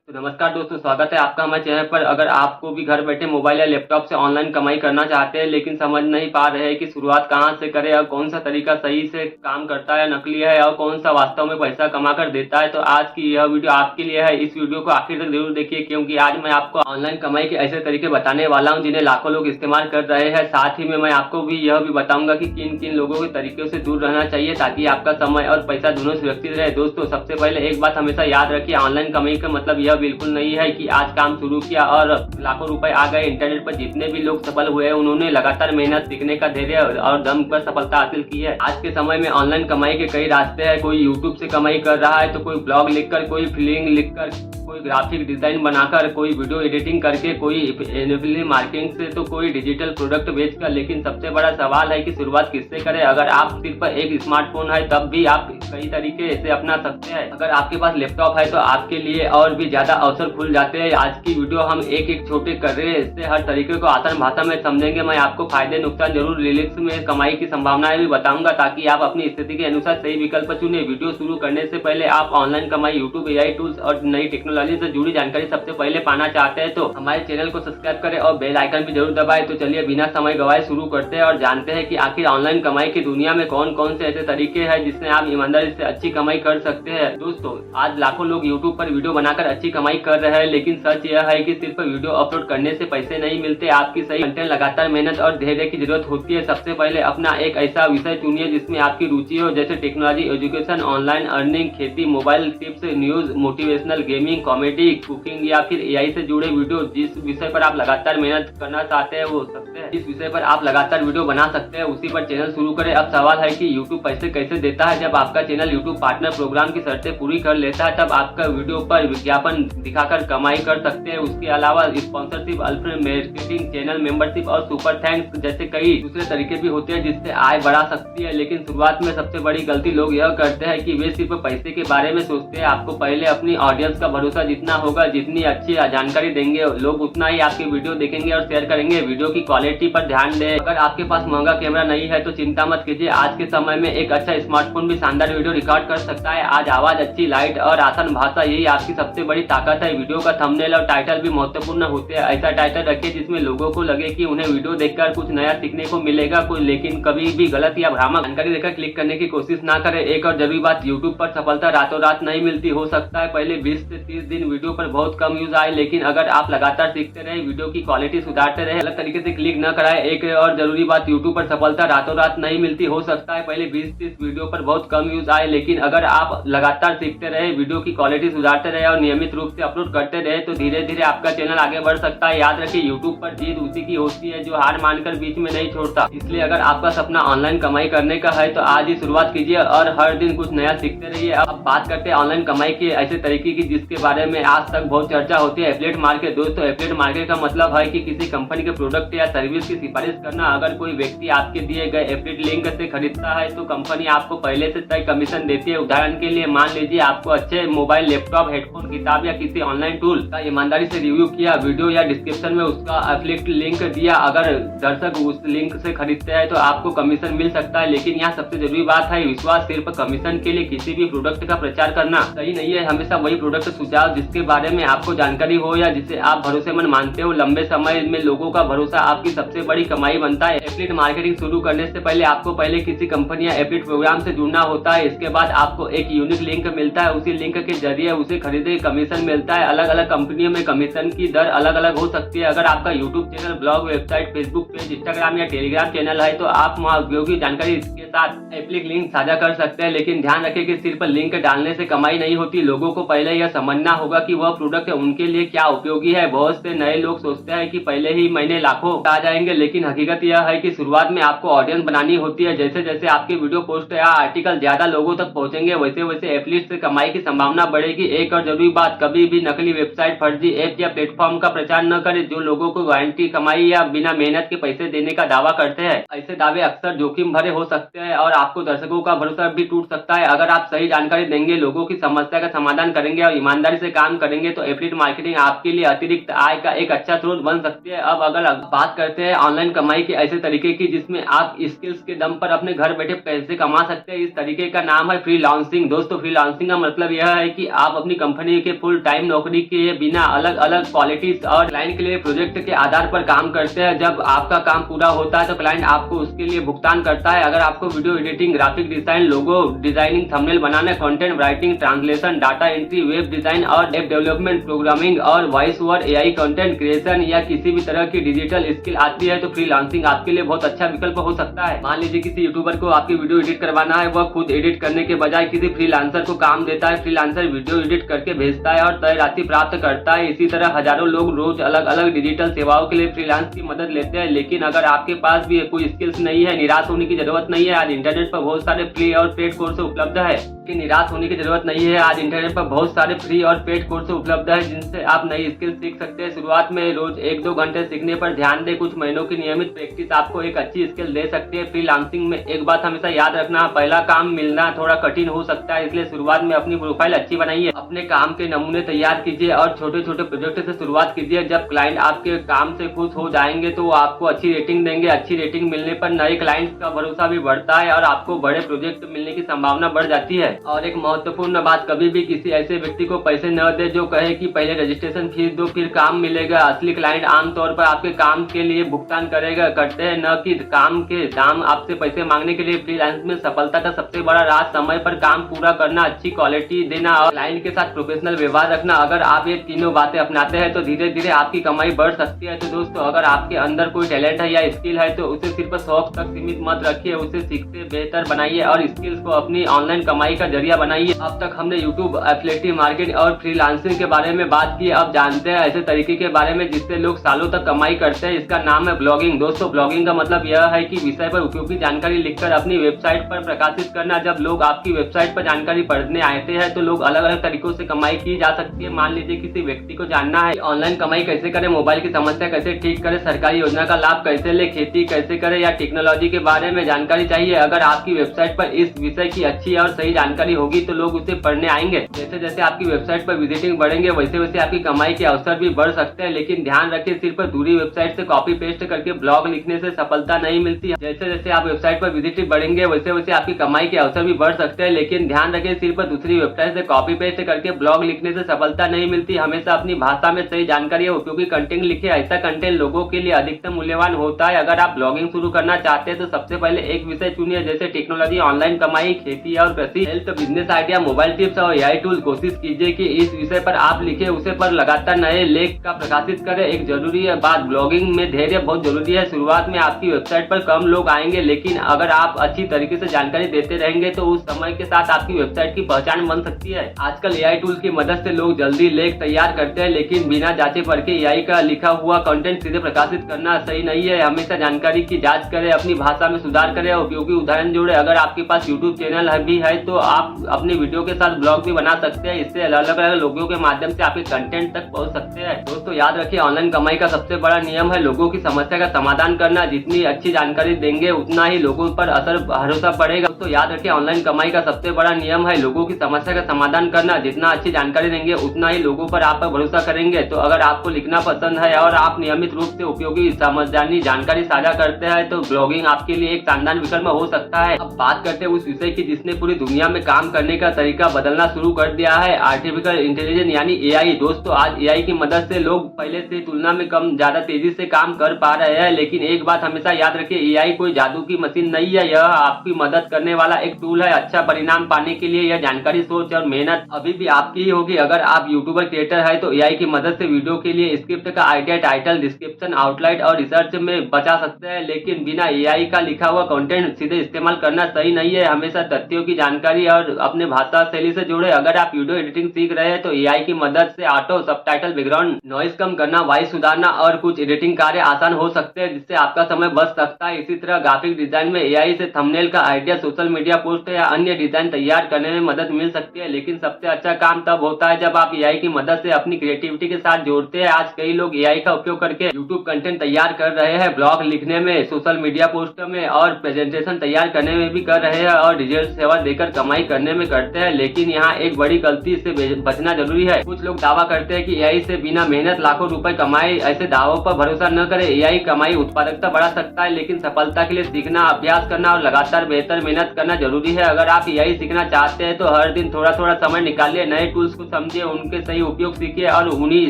तो नमस्कार दोस्तों, स्वागत है आपका हमारे चैनल पर। अगर आपको भी घर बैठे मोबाइल या लैपटॉप से ऑनलाइन कमाई करना चाहते हैं लेकिन समझ नहीं पा रहे हैं कि शुरुआत कहाँ से करें और कौन सा तरीका सही से काम करता है, नकली है और कौन सा वास्तव में पैसा कमा कर देता है, तो आज की यह वीडियो आपके लिए है। इस वीडियो को आखिर तक जरूर देखिए, क्योंकि आज मैं आपको ऑनलाइन कमाई के ऐसे तरीके बताने वाला हूँ जिन्हें लाखों लोग इस्तेमाल कर रहे हैं। साथ ही में मैं आपको भी यह भी बताऊंगा कि किन किन लोगों के तरीकों से दूर रहना चाहिए ताकि आपका समय और पैसा दोनों सुरक्षित रहे। दोस्तों, सबसे पहले एक बात हमेशा याद रखिए, ऑनलाइन कमाई का मतलब यह बिल्कुल नहीं है कि आज काम शुरू किया और लाखों रुपए आ गए। इंटरनेट पर जितने भी लोग सफल हुए हैं उन्होंने लगातार मेहनत, सीखने का धैर्य और दम पर सफलता हासिल की है। आज के समय में ऑनलाइन कमाई के कई रास्ते हैं। कोई यूट्यूब से कमाई कर रहा है, तो कोई ब्लॉग लिखकर, कोई फिल्म लिखकर, कोई ग्राफिक डिजाइन बनाकर, कोई वीडियो एडिटिंग करके, कोई एफिलिएट मार्केटिंग से, तो कोई डिजिटल प्रोडक्ट बेचकर। लेकिन सबसे बड़ा सवाल है कि शुरुआत किससे करें। अगर आप सिर्फ एक स्मार्टफोन है तब भी आप कई तरीके से अपना सकते हैं। अगर आपके पास लैपटॉप है तो आपके लिए और भी ज्यादा अवसर खुल जाते हैं। आज की वीडियो हम एक एक छोटे कर्रे से हर तरीके को आसान भाषा में समझेंगे। मैं आपको फायदे, नुकसान, जरूर लिरिक्स में कमाई की संभावनाएं भी बताऊंगा ताकि आप अपनी स्थिति के अनुसार सही विकल्प चुने। वीडियो शुरू करने से पहले आप ऑनलाइन कमाई, यूट्यूब, एआई टूल्स और नई टेक्नोलॉजी से जुड़ी जानकारी सबसे पहले पाना चाहते हैं तो हमारे चैनल को सब्सक्राइब करें और बेल आइकन भी जरूर दबाएं। तो चलिए बिना समय गवाए शुरू करते हैं और जानते हैं कि आखिर ऑनलाइन कमाई की दुनिया में कौन कौन से ऐसे तरीके हैं जिससे आप ईमानदारी से अच्छी कमाई कर सकते हैं। दोस्तों, आज लाखों लोग यूट्यूब पर वीडियो बनाकर अच्छी कमाई कर रहे हैं, लेकिन सच यह है कि सिर्फ वीडियो अपलोड करने से पैसे नहीं मिलते। आपकी सही कंटेंट, लगातार मेहनत और धैर्य की जरूरत होती है। सबसे पहले अपना एक ऐसा विषय चुनिए जिसमें आपकी रुचि हो, जैसे टेक्नोलॉजी, एजुकेशन, ऑनलाइन अर्निंग, खेती, mobile tips, news, motivational, gaming, comedy, cooking या फिर एआई से जुड़े वीडियो। जिस विषय पर आप लगातार मेहनत करना चाहते हैं वो सकते हैं, जिस विषय पर आप लगातार वीडियो बना सकते हैं उसी पर चैनल शुरू करें। अब सवाल है कि यूट्यूब पैसे कैसे देता है। जब आपका चैनल यूट्यूब पार्टनर प्रोग्राम की शर्तें पूरी कर लेता है तब आपका वीडियो पर विज्ञापन दिखाकर कमाई कर सकते हैं। उसके अलावा sponsorship, Alfred marketing, channel membership और सुपर थैंक्स जैसे कई दूसरे तरीके भी होते हैं जिससे आय बढ़ा सकती है। लेकिन शुरुआत में सबसे बड़ी गलती लोग यह करते हैं कि वे सिर्फ पैसे के बारे में सोचते हैं। आपको पहले अपनी ऑडियंस का भरोसा जितना होगा, जितनी अच्छी जानकारी देंगे लोग, उतना ही आपकी वीडियो देखेंगे और शेयर करेंगे। वीडियो की क्वालिटी पर ध्यान दें। अगर आपके पास महंगा कैमरा नहीं है तो चिंता मत कीजिए, आज के समय में एक अच्छा स्मार्टफोन भी शानदार वीडियो रिकॉर्ड कर सकता है। आज आवाज अच्छी, लाइट और आसान भाषा, यही आपकी सबसे बड़ी ताकत है। वीडियो का थंबनेल और टाइटल भी महत्वपूर्ण होते हैं। ऐसा टाइटल रखिए जिसमें लोगों को लगे कि उन्हें वीडियो देखकर कुछ नया सीखने को मिलेगा, लेकिन कभी भी गलत या भ्रामक जानकारी देकर क्लिक करने की कोशिश ना करें। एक और जरूरी बात, यूट्यूब पर सफलता रातों रात नहीं मिलती। हो सकता है पहले 20 से 30 दिन वीडियो पर बहुत कम व्यूज आए, लेकिन अगर आप लगातार सीखते रहे, वीडियो की क्वालिटी सुधारते रहे, अलग तरीके से क्लिक न कराए। एक और जरूरी बात, यूट्यूब पर सफलता रातों रात नहीं मिलती। हो सकता है पहले 20-30 वीडियो पर बहुत कम व्यूज आए, लेकिन अगर आप लगातार सीखते रहे, वीडियो की क्वालिटी सुधारते रहे और नियमित रूप से अपलोड करते रहे तो धीरे धीरे आपका चैनल आगे बढ़ सकता है। याद रखिए, यूट्यूब पर जीत उसी की होती है जो हार मानकर बीच में नहीं छोड़ता। इसलिए अगर आपका सपना ऑनलाइन कमाई करने का है तो आज ही शुरुआत कीजिए और हर दिन कुछ नया सीखते रहिए। अब बात करते हैं ऑनलाइन कमाई के ऐसे तरीके की जिसके बारे में आज तक बहुत चर्चा होती है, एफिलिएट मार्केट। दोस्तों, एफिलिएट मार्केट का मतलब है कि किसी कंपनी के प्रोडक्ट या सर्विस की सिफारिश करना। अगर कोई व्यक्ति आपके दिए गए एफिलिएट लिंक से खरीदता है तो कंपनी आपको पहले से तय कमीशन देती है। उदाहरण के लिए मान लीजिए आपको अच्छे मोबाइल, लैपटॉप, हेडफोन, किताब या किसी ऑनलाइन टूल का ईमानदारी से रिव्यू किया, वीडियो या डिस्क्रिप्शन में उसका एफिलिएट लिंक दिया। अगर दर्शक उस लिंक से खरीदते हैं तो आपको कमीशन मिल सकता है। लेकिन यहाँ सबसे जरूरी बात है, विश्वास। सिर्फ कमीशन के लिए किसी भी प्रोडक्ट का प्रचार करना सही नहीं है। हमेशा वही प्रोडक्ट सुझाव जिसके बारे में आपको जानकारी हो या जिसे आप भरोसेमंद मानते हो। लंबे समय में लोगों का भरोसा आपकी सबसे बड़ी कमाई बनता है। एफिलिएट मार्केटिंग शुरू करने से पहले आपको पहले किसी कंपनी या एफिलिएट प्रोग्राम से जुड़ना होता है। इसके बाद आपको एक यूनिक लिंक मिलता है, उसी लिंक के जरिए उसे खरीदे कमीशन मिलता है। अलग अलग कंपनियों में कमीशन की दर अलग अलग हो सकती है। अगर आपका YouTube channel, blog, website, Facebook page, Instagram या टेलीग्राम चैनल है तो आप वहाँ उपयोगी जानकारी के साथ एफिलिएट लिंक साझा कर सकते हैं। लेकिन ध्यान रखें कि सिर्फ लिंक डालने से कमाई नहीं होती। लोगों को पहले यह समझना होगा कि वह प्रोडक्ट उनके लिए क्या उपयोगी है। बहुत से नए लोग सोचते हैं कि पहले ही महीने लाखों आ जाएंगे, लेकिन हकीकत यह है कि शुरुआत में आपको ऑडियंस बनानी होती है। जैसे जैसे आपके वीडियो, पोस्ट या आर्टिकल ज्यादा लोगों तक पहुंचेंगे वैसे वैसे एफिलिएट से कमाई की संभावना बढ़ेगी। एक और जरूरी बात, कभी भी नकली वेबसाइट, फर्जी ऐप या प्लेटफॉर्म का प्रचार न करें जो लोगों को गारंटी कमाई या बिना मेहनत के पैसे देने का दावा करते हैं। ऐसे दावे अक्सर जोखिम भरे हो सकते सकते हैं और आपको दर्शकों का भरोसा भी टूट सकता है। अगर आप सही जानकारी देंगे, लोगों की समस्या का समाधान करेंगे और ईमानदारी से काम करेंगे तो एफिलिएट मार्केटिंग आपके लिए अतिरिक्त आय का एक अच्छा स्रोत बन सकती है। अब अगर बात करते हैं ऑनलाइन कमाई के ऐसे तरीके की जिसमें आप स्किल्स के दम पर अपने घर बैठे पैसे कमा सकते हैं, इस तरीके का नाम है फ्रीलांसिंग। दोस्तों, फ्रीलांसिंग का मतलब यह है कि आप अपनी कंपनी के फुल टाइम नौकरी के बिना अलग अलग क्वालिटीज और क्लाइंट के लिए प्रोजेक्ट के आधार पर काम करते हैं। जब आपका काम पूरा होता है तो क्लाइंट आपको उसके लिए भुगतान करता है। अगर आपको video editing, graphic design, logo designing, thumbnail बनाना, content writing, translation, data entry, web design और ऐप डेवलपमेंट, प्रोग्रामिंग और voice over, AI content creation या किसी भी तरह की डिजिटल स्किल आती है तो फ्रीलांसिंग आपके लिए बहुत अच्छा विकल्प हो सकता है। मान लीजिए किसी यूट्यूबर को आपकी वीडियो एडिट करवाना है, वह खुद एडिट करने के बजाय किसी फ्रीलांसर को काम देता है। फ्रीलांसर वीडियो एडिट करके भेजता है और तय राशि प्राप्त करता है। इसी तरह हजारों लोग रोज अलग अलग डिजिटल सेवाओं के लिए फ्रीलांस की मदद लेते हैं। लेकिन अगर आपके पास भी कोई स्किल्स नहीं है, निराश होने की जरूरत नहीं है। आज इंटरनेट पर बहुत सारे फ्री और पेड कोर्स उपलब्ध है कि निराश होने की जरूरत नहीं है। आज इंटरनेट पर बहुत सारे फ्री और पेड कोर्स उपलब्ध है जिनसे आप नई स्किल सीख सकते हैं। शुरुआत में रोज 1-2 घंटे सीखने पर ध्यान दें। कुछ महीनों की नियमित प्रैक्टिस आपको एक अच्छी स्किल दे सकती है। फ्रीलांसिंग में एक बात हमेशा याद रखना, पहला काम मिलना थोड़ा कठिन हो सकता है, इसलिए शुरुआत में अपनी प्रोफाइल अच्छी बनाइए, अपने काम के नमूने तैयार कीजिए और छोटे छोटे प्रोजेक्ट से शुरुआत कीजिए। जब क्लाइंट आपके काम से खुश हो जाएंगे तो वो आपको अच्छी रेटिंग देंगे। अच्छी रेटिंग मिलने पर नए क्लाइंट्स का भरोसा भी बढ़ता है और आपको बड़े प्रोजेक्ट मिलने की संभावना बढ़ जाती है। और एक महत्वपूर्ण बात, कभी भी किसी ऐसे व्यक्ति को पैसे न दे जो कहे कि पहले रजिस्ट्रेशन फीस दो फिर काम मिलेगा। असली क्लाइंट आमतौर पर आपके काम के लिए भुगतान करते हैं, न कि काम के दाम आपसे पैसे मांगने के लिए। फ्रीलांस में सफलता का सबसे बड़ा राज समय पर काम पूरा करना, अच्छी क्वालिटी देना और क्लाइंट के साथ प्रोफेशनल व्यवहार रखना। अगर आप ये तीनों बातें अपनाते हैं तो धीरे धीरे आपकी कमाई बढ़ सकती है। तो दोस्तों, अगर आपके अंदर कोई टैलेंट है या स्किल है तो उसे सिर्फ शौक तक सीमित मत रखिए, उसे सीखते बेहतर बनाइए और स्किल्स को अपनी ऑनलाइन कमाई का जरिया बनाइए। अब तक हमने यूट्यूब, एफिलिएट मार्केटिंग और फ्रीलांसिंग के बारे में बात की। अब जानते हैं ऐसे तरीके के बारे में जिससे लोग सालों तक कमाई करते हैं। इसका नाम है ब्लॉगिंग। दोस्तों, ब्लॉगिंग का मतलब यह है कि विषय पर उपयोगी जानकारी लिखकर अपनी वेबसाइट पर प्रकाशित करना। जब लोग आपकी वेबसाइट पर जानकारी पढ़ने आते हैं तो लोग अलग अलग तरीकों से कमाई की जा सकती है। मान लीजिए किसी व्यक्ति को जानना है ऑनलाइन कमाई कैसे करें, मोबाइल की समस्या कैसे ठीक करें, सरकारी योजना का लाभ कैसे ले, खेती कैसे करें या टेक्नोलॉजी के बारे में जानकारी चाहिए। अगर आपकी वेबसाइट पर इस विषय की अच्छी और सही जानकारी होगी तो लोग उसे पढ़ने आएंगे। जैसे जैसे आपकी वेबसाइट पर विजिटिंग बढ़ेंगे वैसे वैसे आपकी कमाई के अवसर भी बढ़ सकते हैं। लेकिन ध्यान रखें, सिर्फ दूसरी वेबसाइट से कॉपी पेस्ट करके ब्लॉग लिखने से सफलता नहीं मिलती। जैसे जैसे आप वेबसाइट पर विजिट बढ़ेंगे वैसे वैसे आपकी कमाई के अवसर भी बढ़ सकते हैं। लेकिन ध्यान रखें, सिर्फ दूसरी वेबसाइट से कॉपी पेस्ट करके ब्लॉग लिखने से सफलता नहीं मिलती। हमेशा अपनी भाषा में सही जानकारी और उपयोगी कंटेंट लिखे। ऐसा कंटेंट लोगों के लिए अधिकतम मूल्यवान होता है। अगर आप ब्लॉगिंग शुरू करना चाहते हैं तो सबसे पहले एक विषय चुनिए, जैसे टेक्नोलॉजी, ऑनलाइन कमाई, खेती और कृषि, health, business idea, mobile tips और एआई टूल। कोशिश कीजिए कि इस विषय पर आप लिखे, उसे पर लगातार नए लेख का प्रकाशित करें। एक जरूरी बात, ब्लॉगिंग में धैर्य बहुत जरूरी है। शुरुआत में आपकी वेबसाइट पर कम लोग आएंगे, लेकिन अगर आप अच्छी तरीके से जानकारी देते रहेंगे तो उस समय के साथ आपकी वेबसाइट की पहचान बन सकती है। आजकल एआई टूल की मदद से लोग जल्दी लेख तैयार करते हैं, लेकिन बिना जांचे परखे एआई का लिखा हुआ कंटेंट सीधे प्रकाशित करना सही नहीं है। हमेशा जानकारी की जांच करें, अपनी भाषा में सुधार करें और उपयोगी उदाहरण जोड़े। अगर आपके पास यूट्यूब चैनल भी है तो आप अपनी वीडियो के साथ ब्लॉग भी बना सकते हैं। इससे अलग अलग लोगों के माध्यम से आपके कंटेंट तक पहुंच सकते हैं। दोस्तों, याद रखिए, ऑनलाइन कमाई का सबसे बड़ा नियम है लोगों की समस्या का समाधान करना। जितनी अच्छी जानकारी देंगे उतना ही लोगों पर असर भरोसा पड़ेगा। तो याद रखिए, ऑनलाइन कमाई का सबसे बड़ा नियम है लोगों की समस्या का समाधान करना। जितना अच्छी जानकारी देंगे उतना ही लोगों पर आप पर भरोसा करेंगे। तो अगर आपको लिखना पसंद है और आप नियमित रूप से उपयोगी समझदारी जानकारी साझा करते हैं तो ब्लॉगिंग आपके लिए एक शानदार विकल्प हो सकता है। अब बात करते हैं उस विषय की जिसने पूरी दुनिया में काम करने का तरीका बदलना शुरू कर दिया है, आर्टिफिशियल इंटेलिजेंस यानी एआई। दोस्तों, आज एआई की मदद से लोग पहले से तुलना में कम ज्यादा तेजी से काम कर पा रहे हैं। लेकिन एक बात हमेशा याद रखिए, एआई कोई जादू की मशीन नहीं है, यह आपकी मदद करने वाला एक टूल है। अच्छा परिणाम पाने के लिए यह जानकारी, सोच और मेहनत अभी भी आपकी ही होगी। अगर आप यूट्यूबर क्रिएटर है तो एआई की मदद से वीडियो के लिए स्क्रिप्ट का आइडिया, टाइटल, डिस्क्रिप्शन, आउटलाइन और रिसर्च में बचा सकते हैं। लेकिन बिना एआई का लिखा हुआ कंटेंट सीधे इस्तेमाल करना सही नहीं है। हमेशा तथ्यों की जानकारी और अपने भाषा शैली से जोड़े। अगर आप वीडियो एडिटिंग सीख रहे हैं तो एआई की मदद से ऑटो सबटाइटल, बैकग्राउंड नॉइस कम करना, वॉइस सुधारना और कुछ एडिटिंग कार्य आसान हो सकते हैं, जिससे आपका समय बच सकता है। इसी तरह ग्राफिक डिजाइन में एआई से थंबनेल का आइडिया, सोशल मीडिया पोस्ट या अन्य डिजाइन तैयार करने में मदद मिल सकती है। लेकिन सबसे अच्छा काम तब होता है जब आप एआई की मदद से अपनी क्रिएटिविटी के साथ जोड़ते हैं। आज कई लोग एआई का उपयोग करके यूट्यूब कंटेंट तैयार कर रहे हैं, ब्लॉग लिखने में, सोशल मीडिया पोस्ट में और प्रेजेंटेशन तैयार करने में भी कर रहे हैं और डिजिटल सेवा देकर कमाई करने में करते हैं। लेकिन यहाँ एक बड़ी गलती से बचना जरूरी है। कुछ लोग दावा करते हैं कि एआई से बिना मेहनत लाखों रुपए कमाए। ऐसे दावों पर भरोसा न करें। एआई कमाई उत्पादकता बढ़ा सकता है, लेकिन सफलता के लिए सीखना, अभ्यास करना और लगातार बेहतर मेहनत करना जरूरी है। अगर आप एआई सीखना चाहते हैं तो हर दिन थोड़ा थोड़ा समय निकालिए, नए टूल्स को समझिए, उनके सही उपयोग सीखिए और उन्हीं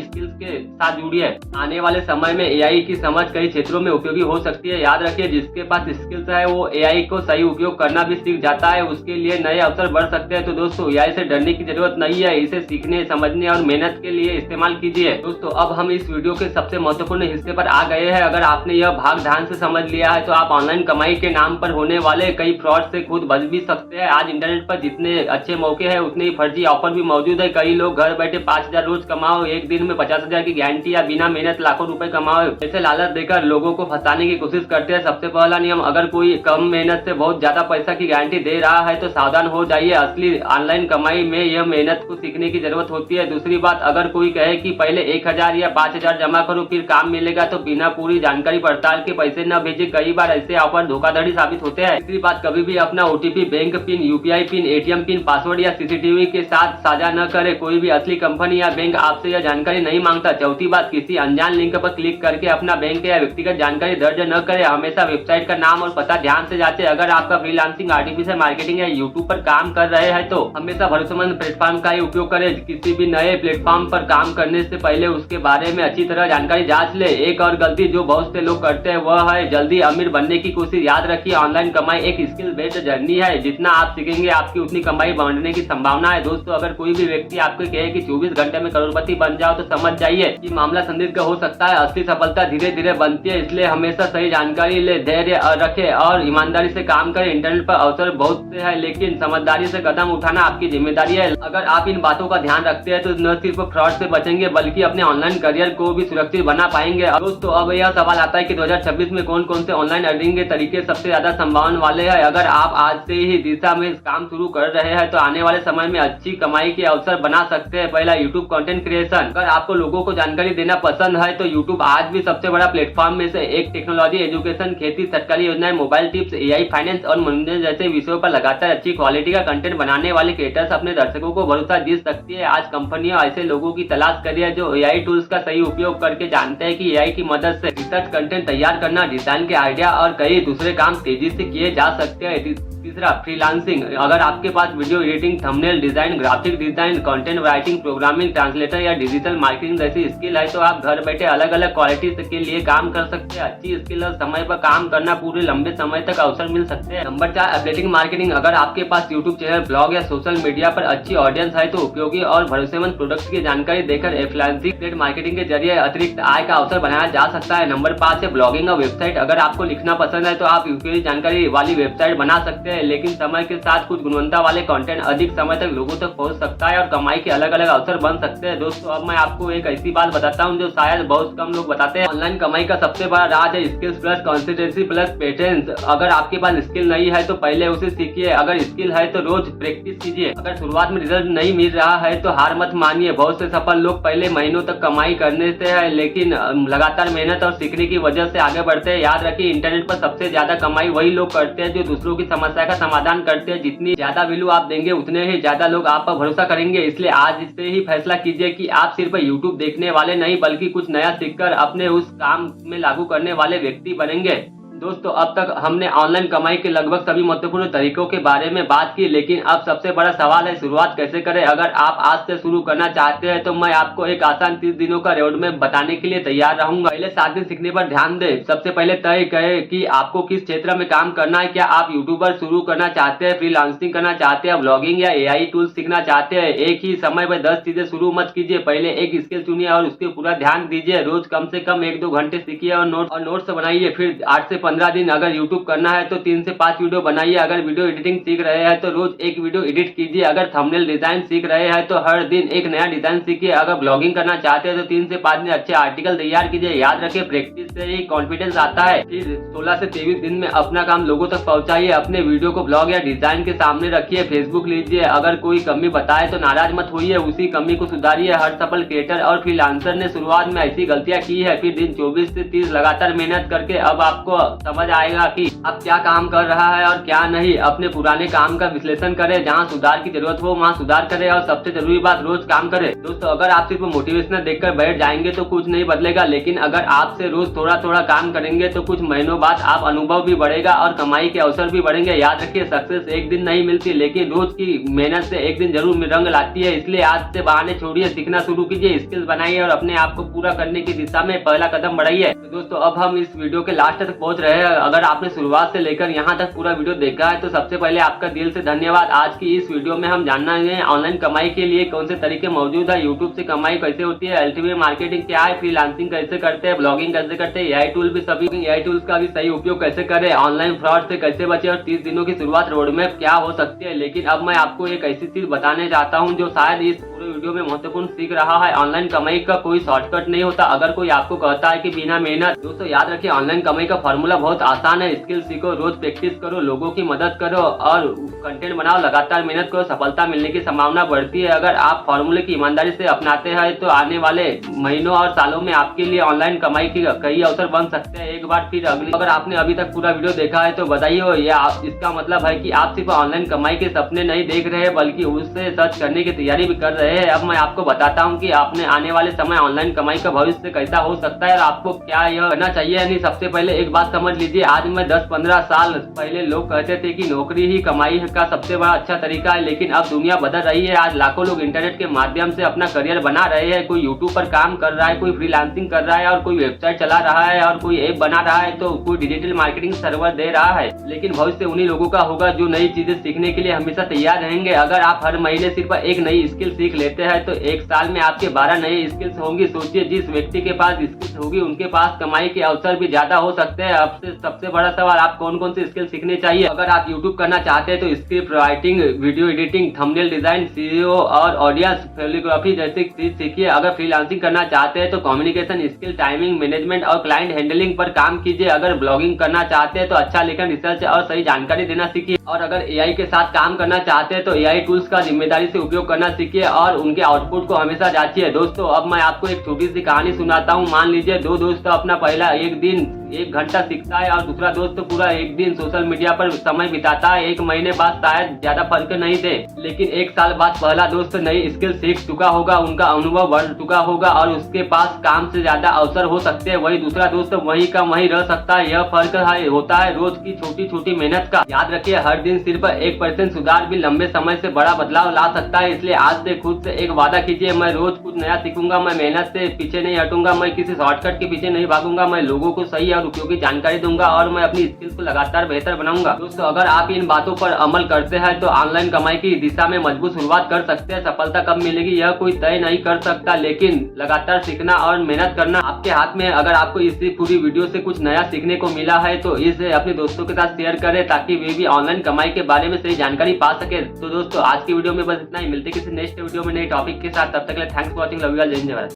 स्किल्स के साथ जुड़िए। आने वाले समय में एआई की समझ कई क्षेत्रों में उपयोगी हो सकती है। याद रखिए, जिसके पास स्किल्स है वो एआई को सही उपयोग करना भी सीख जाता है, उसके लिए नए अवसर बढ़ सकते हैं। तो दोस्तों, एआई से डरने की जरूरत नहीं है, इसे सीखने, समझने और मेहनत के लिए इस्तेमाल कीजिए। दोस्तों, अब हम इस वीडियो के सबसे महत्वपूर्ण हिस्से पर आ गए हैं। अगर आपने यह भाग ध्यान से समझ लिया है तो आप ऑनलाइन कमाई के नाम पर होने वाले कई फ्रॉड से खुद बच भी सकते हैं। आज इंटरनेट पर जितने अच्छे मौके हैं उतने ही फर्जी ऑफर भी मौजूद है। कई लोग घर बैठे 5,000 रोज कमाओ, एक दिन में 50,000 की गारंटी या बिना मेहनत लाखों रुपए कमाओ, ऐसे लालच देकर लोगों को फंसाने की कोशिश करते हैं। सबसे पहला नियम, अगर कोई कम मेहनत से बहुत ज्यादा पैसा की गारंटी दे रहा है तो सावधान हो जाइए। असली ऑनलाइन कमाई में यह मेहनत को सीखने की जरूरत होती है। दूसरी बात, अगर कोई कहे कि पहले 1,000 या 5,000 जमा करो फिर काम मिलेगा, तो बिना पूरी जानकारी पड़ताल के पैसे न भेजे। कई बार ऐसे ऑफर धोखाधड़ी साबित होते हैं। तीसरी बात, कभी भी अपना OTP, bank pin, UPI pin, ATM pin, password या सीसीटीवी के साथ साझा न करे। कोई भी असली कंपनी या बैंक आपसे यह जानकारी नहीं मांगता। चौथी बात, किसी अनजान लिंक पर क्लिक करके अपना बैंक या व्यक्तिगत जानकारी दर्ज न करे। हमेशा वेबसाइट का नाम और पता ध्यान से जांचें। अगर आपका फ्रीलांसिंग, आर्टिफिशियल मार्केटिंग या यूट्यूब पर काम कर रहे हैं तो हमेशा भरोसेमंद प्लेटफॉर्म का ही उपयोग करें। किसी भी नए प्लेटफॉर्म पर काम करने से पहले उसके बारे में अच्छी तरह जानकारी जांच ले। एक और गलती जो बहुत से लोग करते हैं वह है जल्दी अमीर बनने की कोशिश। याद रखिए, ऑनलाइन कमाई एक स्किल बेस्ड जर्नी है। जितना आप सीखेंगे आपकी उतनी कमाई बढ़ने की संभावना है। दोस्तों, अगर कोई भी व्यक्ति आपको कहे कि 24 घंटे में करोड़पति बन जाओ तो समझ जाइए कि मामला संदिग्ध हो सकता है। असली सफलता धीरे धीरे बनती है, इसलिए हमेशा सही जानकारी ले, धैर्य रखे और ईमानदारी से काम करें। इंटरनेट पर अवसर बहुत से है, लेकिन समझदारी से कदम उठाना आपकी जिम्मेदारी है। अगर आप इन बातों का ध्यान रखते हैं तो न सिर्फ फ्रॉड से बचेंगे बल्कि अपने ऑनलाइन करियर को भी सुरक्षित बना पाएंगे। दोस्तों, अब यह सवाल आता है कि 2026 में कौन कौन से ऑनलाइन अर्निंग के तरीके सबसे ज्यादा संभावना वाले हैं। अगर आप आज से ही दिशा में काम शुरू कर रहे हैं तो आने वाले समय में अच्छी कमाई के अवसर बना सकते हैं। पहला, यूट्यूब कंटेंट क्रिएशन। अगर आपको लोगों को जानकारी देना पसंद है तो यूट्यूब आज भी सबसे बड़ा प्लेटफॉर्म में से एक। टेक्नोलॉजी, एजुकेशन, खेती, सरकारी योजनाएं, मोबाइल टिप्स, एआई, फाइनेंस और मनोरंजन जैसे विषयों पर लगातार अच्छी क्वालिटी का कंटेंट बनाने वाले क्रिएटर्स अपने दर्शकों को भरोसा जीत सकती है। आज कंपनियां ऐसे लोगों की तलाश कर रही है जो एआई टूल्स का सही उपयोग करके जानते हैं कि एआई की मदद से रिसर्च, कंटेंट तैयार करना, डिजाइन के आइडिया और कई दूसरे काम तेजी से किए जा सकते हैं। तीसरा, फ्रीलांसिंग। अगर आपके पास video editing, thumbnail design, graphic design, content writing, programming, translator या डिजिटल मार्केटिंग जैसी स्किल है तो आप घर बैठे अलग अलग क्वालिटी के लिए काम कर सकते हैं। अच्छी स्किल और समय पर काम करना पूरे लंबे समय तक अवसर मिल सकते हैं। Number 4, affiliating marketing. अगर आपके पास यूट्यूब चैनल, ब्लॉग या सोशल मीडिया पर अच्छी ऑडियंस है तो उपयोगी और भरोसेमंद प्रोडक्ट्स की जानकारी देकर एफिलिएटिंग मार्केटिंग के जरिए अतिरिक्त आय का अवसर बनाया जा सकता है। नंबर 5 है ब्लॉगिंग और वेबसाइट। अगर आपको लिखना पसंद है तो आप उपयोगी जानकारी वाली वेबसाइट बना सकते हैं, लेकिन समय के साथ कुछ गुणवत्ता वाले कंटेंट अधिक समय तक लोगों तक पहुंच सकता है और कमाई के अलग अलग अवसर बन सकते हैं। दोस्तों, अब मैं आपको एक ऐसी बात बताता हूं जो शायद बहुत कम लोग बताते हैं। ऑनलाइन कमाई का सबसे बड़ा राज है skills plus consistency plus patience. अगर आपके पास स्किल नहीं है तो पहले उसे सीखिए, अगर स्किल है तो रोज प्रैक्टिस कीजिए। अगर शुरुआत में रिजल्ट नहीं मिल रहा है तो हार मत मानिए। बहुत से सफल लोग पहले महीनों तक कमाई करने से है, लेकिन लगातार मेहनत और सीखने की वजह से आगे बढ़ते हैं। याद रखिए, इंटरनेट पर सबसे ज्यादा कमाई वही लोग करते हैं जो दूसरों की समस्या का समाधान करते हैं। जितनी ज्यादा वैल्यू आप देंगे उतने ही ज्यादा लोग आप पर भरोसा करेंगे। इसलिए आज से ही फैसला कीजिए कि आप सिर्फ यूट्यूब देखने वाले नहीं बल्कि कुछ नया सीखकर अपने उस काम में लागू करने वाले व्यक्ति बनेंगे। दोस्तों, अब तक हमने ऑनलाइन कमाई के लगभग सभी महत्वपूर्ण तरीकों के बारे में बात की, लेकिन अब सबसे बड़ा सवाल है शुरुआत कैसे करें। अगर आप आज से शुरू करना चाहते हैं तो मैं आपको एक आसान 30 दिनों का रोड मैप बताने के लिए तैयार रहूंगा। पहले 7 दिन सीखने पर ध्यान दें। सबसे पहले तय करें कि आपको किस क्षेत्र में काम करना है। क्या आप यूट्यूबर शुरू करना चाहते हैं, फ्रीलांसिंग करना चाहते हैं, ब्लॉगिंग या एआई टूल्स सीखना चाहते हैं। एक ही समय में 10 चीजें शुरू मत कीजिए। पहले एक स्किल चुनिए और उसके पूरा ध्यान दीजिए। रोज कम से कम 1-2 घंटे सीखिए और नोट्स बनाइए। फिर 8 से 15 दिन अगर यूट्यूब करना है तो 3 से 5 वीडियो बनाइए। अगर वीडियो एडिटिंग सीख रहे हैं तो रोज एक वीडियो एडिट कीजिए। अगर थंबनेल डिजाइन सीख रहे हैं तो हर दिन एक नया डिजाइन सीखिए। अगर ब्लॉगिंग करना चाहते हैं तो 3 से 5 दिन अच्छे आर्टिकल तैयार कीजिए। याद रखिए, प्रैक्टिस से ही कॉन्फिडेंस आता है। फिर 16 से 23 दिन में अपना काम लोगों तक पहुंचाइए। अपने वीडियो को ब्लॉग या डिजाइन के सामने रखिए, फेसबुक लीजिए। अगर कोई कमी बताए तो नाराज मत होइए, उसी कमी को सुधारिए। हर सफल क्रिएटर और फ्रीलांसर ने शुरुआत में ऐसी गलतियां की है। फिर दिन 24 से 30 लगातार मेहनत करके अब आपको समझ आएगा कि अब क्या काम कर रहा है और क्या नहीं। अपने पुराने काम का विश्लेषण करें, जहाँ सुधार की जरूरत हो वहाँ सुधार करें और सबसे जरूरी बात, रोज काम करें। दोस्तों, अगर आप सिर्फ मोटिवेशनल देखकर बैठ जाएंगे तो कुछ नहीं बदलेगा, लेकिन अगर आपसे रोज थोड़ा थोड़ा काम करेंगे तो कुछ महीनों बाद आप अनुभव भी बढ़ेगा और कमाई के अवसर भी बढ़ेंगे। याद रखिए, सक्सेस एक दिन नहीं मिलती, लेकिन रोज की मेहनत से एक दिन जरूर रंग लाती है। इसलिए आज से बहाने छोड़िए, सीखना शुरू कीजिए, स्किल्स बनाइए और अपने आप को पूरा करने की दिशा में पहला कदम बढ़ाइए। तो दोस्तों, अब हम इस वीडियो के लास्ट तक पहुंच रहे हैं। अगर आपने शुरुआत से लेकर यहाँ तक पूरा वीडियो देखा है तो सबसे पहले आपका दिल से धन्यवाद। आज की इस वीडियो में हम जानना है ऑनलाइन कमाई के लिए कौन से तरीके मौजूद है, यूट्यूब से कमाई कैसे होती है, अल्टीमेट मार्केटिंग क्या है, फ्रीलांसिंग कैसे करते हैं, ब्लॉगिंग कैसे करते हैं, एआई टूल भी सभी एआई टूल्स का भी सही उपयोग कैसे करें, ऑनलाइन फ्रॉड से कैसे बचे और 30 दिनों की शुरुआत रोडमैप क्या हो सकती है। लेकिन अब मैं आपको एक ऐसी चीज बताने चाहता हूँ जो शायद इस पूरे वीडियो में महत्वपूर्ण सीख रहा है। ऑनलाइन कमाई का कोई शॉर्टकट नहीं होता। अगर कोई आपको कहता है कि बिना मेहनत, दोस्तों याद रखिए, ऑनलाइन कमाई का फॉर्मूला बहुत आसान है। स्किल सीखो, रोज प्रैक्टिस करो, लोगों की मदद करो और कंटेंट बनाओ, लगातार मेहनत करो, सफलता मिलने की संभावना बढ़ती है। अगर आप फॉर्मूले की ईमानदारी से अपनाते हैं तो आने वाले महीनों और सालों में आपके लिए ऑनलाइन कमाई के कई अवसर बन सकते हैं। एक बार फिर अगर आपने अभी तक पूरा वीडियो देखा है तो बधाई हो, या इसका मतलब है कि आप सिर्फ ऑनलाइन कमाई के सपने नहीं देख रहे हैं बल्कि उससे सर्च करने की तैयारी भी कर रहे हैं। अब मैं आपको बताता हूँ कि आपने आने वाले समय ऑनलाइन कमाई का भविष्य कैसा हो सकता है और आपको क्या यह करना चाहिए या नहीं। सबसे पहले एक बात समझ लीजिए, आज मैं 10-15 साल पहले लोग कहते थे कि नौकरी ही कमाई का सबसे बड़ा अच्छा तरीका है, लेकिन अब दुनिया बदल रही है। आज लाखों लोग इंटरनेट के माध्यम से अपना करियर बना रहे हैं। कोई यूट्यूब पर काम कर रहा है, कोई फ्रीलांसिंग कर रहा है और कोई वेबसाइट चला रहा है और कोई ऐप बना रहा है, तो कोई डिजिटल मार्केटिंग सर्वर दे रहा है। लेकिन भविष्य उन्हीं लोगों का होगा जो नई चीजें सीखने के लिए हमेशा तैयार रहेंगे। अगर आप हर महीने सिर्फ एक नई स्किल सीख लेते हैं तो एक साल में आपके 12 नए स्किल्स होंगी। सोचिए, जिस व्यक्ति के पास स्किल्स होगी उनके पास कमाई के अवसर भी ज्यादा हो सकते हैं। अब से सबसे बड़ा सवाल, आप कौन कौन से स्किल सीखने चाहिए। अगर आप यूट्यूब करना चाहते हैं तो script writing, video editing, thumbnail design, CEO और ऑडियंस फोटोग्राफी जैसी चीज सीखिए। अगर फ्रीलांसिंग करना चाहते हैं तो कम्युनिकेशन स्किल, टाइमिंग मैनेजमेंट और क्लाइंट हैंडलिंग पर काम कीजिए। अगर ब्लॉगिंग करना चाहते हैं तो अच्छा लेखन, रिसर्च और सही जानकारी देना सीखिए। और अगर एआई के साथ काम करना चाहते हैं तो एआई टूल्स का जिम्मेदारी से उपयोग करना सीखिए और उनके आउटपुट को हमेशा जांचिए। दोस्तों, अब मैं आपको एक छोटी सी कहानी सुनाता हूँ। मान लीजिए दो दोस्त अपना पहला एक दिन 1 घंटा सीखता है और दूसरा दोस्त तो पूरा एक दिन सोशल मीडिया पर समय बिताता है। 1 महीने बाद शायद ज्यादा फर्क नहीं थे, लेकिन 1 साल बाद पहला दोस्त नई स्किल सीख चुका होगा, उनका अनुभव बढ़ चुका होगा और उसके पास काम से ज्यादा अवसर हो सकते हैं। वही दूसरा दोस्त वही का वही रह सकता है। यह फर्क होता है रोज की छोटी छोटी मेहनत का। याद रखिए, हर दिन सिर्फ 1% सुधार भी लंबे समय से बड़ा बदलाव ला सकता है। इसलिए आज से खुद से एक वादा कीजिए, मैं रोज कुछ नया सीखूंगा, मैं मेहनत से पीछे नहीं हटूंगा, मैं किसी शॉर्टकट के पीछे नहीं भागूंगा, मैं लोगों को सही और उपयोगी जानकारी दूंगा और मैं अपनी स्किल्स को लगातार बेहतर बनाऊंगा। दोस्तों, अगर आप इन बातों पर अमल करते हैं तो ऑनलाइन कमाई की दिशा में मजबूत शुरुआत कर सकते हैं। सफलता कब मिलेगी यह कोई तय नहीं कर सकता, लेकिन लगातार सीखना और मेहनत करना आपके हाथ में है। अगर आपको इस पूरी वीडियो से कुछ नया सीखने को मिला है तो इसे अपने दोस्तों के साथ शेयर करें ताकि वे भी ऑनलाइन कमाई के बारे में सही जानकारी पा सके। तो दोस्तों, आज की वीडियो में बस इतना ही। मिलते किसी नेक्स्ट वीडियो में नए टॉपिक के साथ। तब तक के लिए thanks for watching. Love you all. जय हिंद, जय भारत।